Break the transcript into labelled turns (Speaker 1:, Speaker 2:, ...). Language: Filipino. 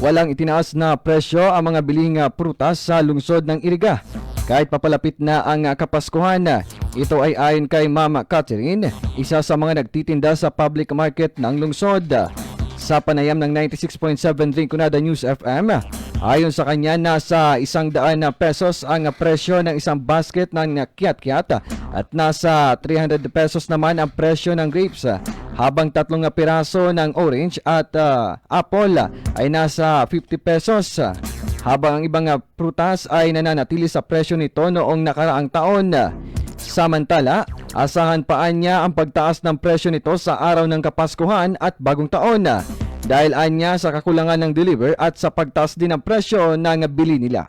Speaker 1: walang itinaas na presyo ang mga biling prutas sa lungsod ng Iriga. Kahit papalapit na ang Kapaskuhan, ito ay ayon kay Mama Catherine, isa sa mga nagtitinda sa public market ng lungsod. Sa panayam ng 96.7 Rinconada News FM, ayon sa kanya, nasa 100 pesos ang presyo ng isang basket ng kiat-kiat at nasa 300 pesos naman ang presyo ng grapes, habang 3 piraso ng orange at apple ay nasa 50 pesos. Habang ang ibang prutas ay nananatili sa presyo nito noong nakaraang taon. Samantala, asahan pa niya ang pagtaas ng presyo nito sa araw ng Kapaskuhan at Bagong Taon dahil anya sa kakulangan ng deliver at sa pagtaas din ng presyo ng bili nila.